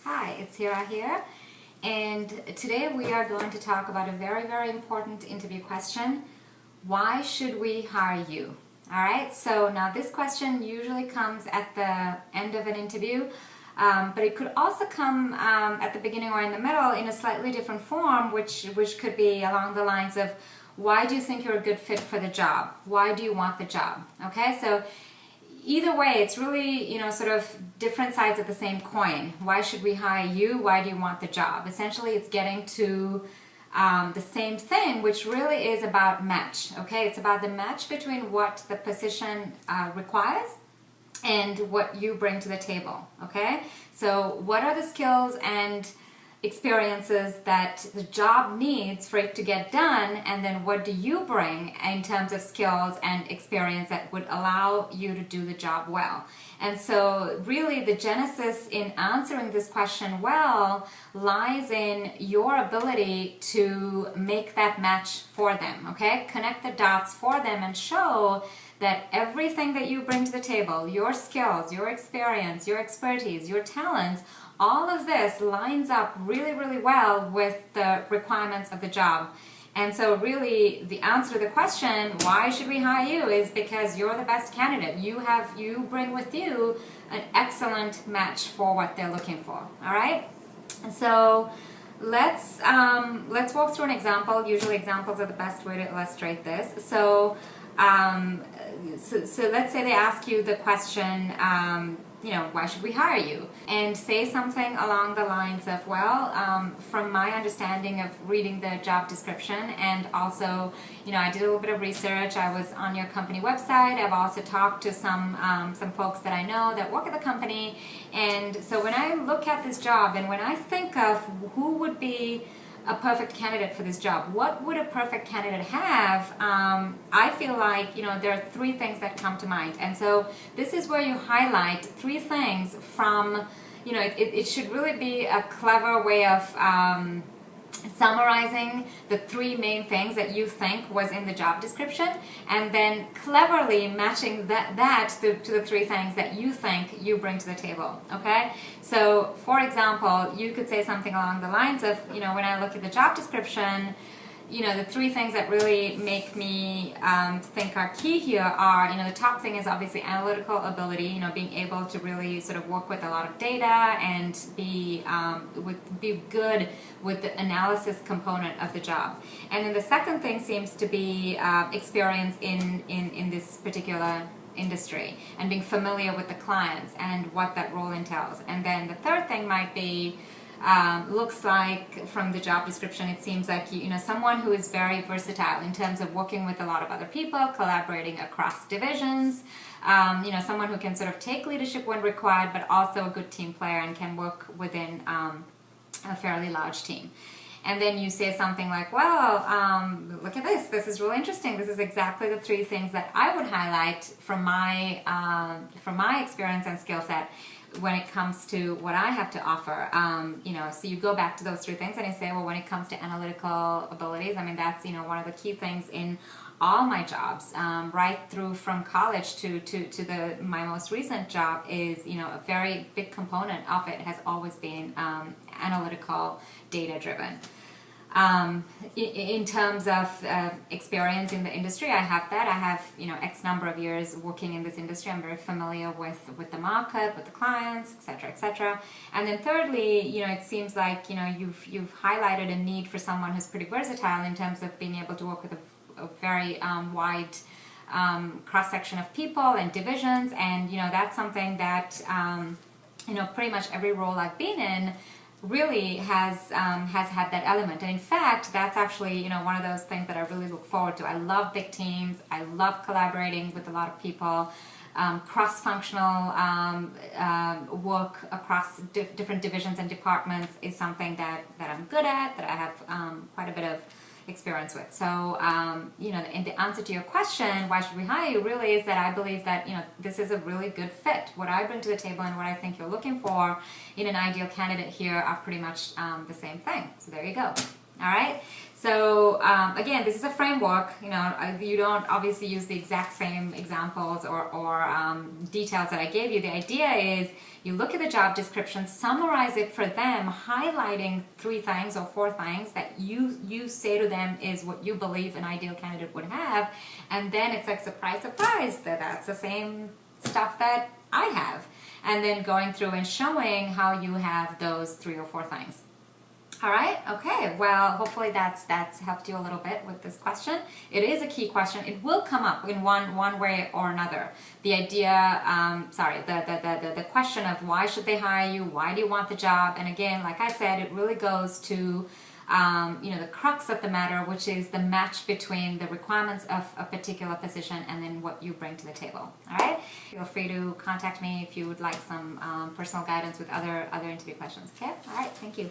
Hi, it's Hira here, and today we are going to talk about a very important interview question. Why should we hire you? Alright, so now this question usually comes at the end of an interview, but it could also come at the beginning or in the middle in a slightly different form, which could be along the lines of, why do you think you're a good fit for the job? Why do you want the job? Okay, so either way, it's really, sort of different sides of the same coin. Why should we hire you? Why do you want the job? Essentially, it's getting to the same thing, which really is about match, okay? It's about the match between what the position requires and what you bring to the table, okay? So what are the skills and experiences that the job needs for it to get done, and then what do you bring in terms of skills and experience that would allow you to do the job well. And so really the genesis in answering this question well lies in your ability to make that match for them, okay? Connect the dots for them and show that everything that you bring to the table, your skills, your experience, your expertise, your talents, all of this lines up really well with the requirements of the job. And so really the answer to the question, why should we hire you, is because you're the best candidate. You bring with you an excellent match for what they're looking for. All right? And so let's walk through an example. Usually examples are the best way to illustrate this. So let's say they ask you the question, why should we hire you? And say something along the lines of, well, from my understanding of reading the job description, and also, I did a little bit of research. I was on your company website. I've also talked to some folks that I know that work at the company. And so when I look at this job and when I think of who would be a perfect candidate for this job, what would a perfect candidate have? I feel like, there are three things that come to mind. And so this is where you highlight three things from, it should really be a clever way of summarizing the three main things that you think was in the job description, and then cleverly matching that to the three things that you think you bring to the table, okay? So, for example, you could say something along the lines of, when I look at the job description, the three things that really make me think are key here are, the top thing is obviously analytical ability, being able to really sort of work with a lot of data and be good with the analysis component of the job. And then the second thing seems to be experience in this particular industry and being familiar with the clients and what that role entails. And then the third thing might be, looks like from the job description, it seems like someone who is very versatile in terms of working with a lot of other people, collaborating across divisions, someone who can sort of take leadership when required, but also a good team player and can work within a fairly large team. And then you say something like, well, look at this. This is really interesting. This is exactly the three things that I would highlight from my experience and skill set when it comes to what I have to offer. So you go back to those three things and you say, well, when it comes to analytical abilities, that's, one of the key things in all my jobs, right through from college to my most recent job is, a very big component of it has always been analytical, data driven. In terms of experience in the industry, I have that. I have, X number of years working in this industry. I'm very familiar with the market, with the clients, etc., etc. And then thirdly, it seems like, you've highlighted a need for someone who's pretty versatile in terms of being able to work with a very wide cross-section of people and divisions. And, that's something that, pretty much every role I've been in really has had that element. And in fact, that's actually, one of those things that I really look forward to. I love big teams. I love collaborating with a lot of people. Cross-functional work across different divisions and departments is something that I'm good at, that I have quite a bit of experience with. So, in the answer to your question, why should we hire you, really is that I believe that, this is a really good fit. What I bring to the table and what I think you're looking for in an ideal candidate here are pretty much the same thing. So there you go. All right. So again, this is a framework. You know, you don't obviously use the exact same examples or details that I gave you. The idea is you look at the job description, summarize it for them, highlighting 3 things or 4 things that you say to them is what you believe an ideal candidate would have, and then it's like surprise, surprise, that's the same stuff that I have, and then going through and showing how you have those 3 or 4 things. All right, okay, well, hopefully that's helped you a little bit with this question. It is a key question. It will come up in one way or another. The idea, the question of why should they hire you? Why do you want the job? And again, like I said, it really goes to the crux of the matter, which is the match between the requirements of a particular position and then what you bring to the table. All right, feel free to contact me if you would like some personal guidance with other interview questions. Okay, all right, thank you.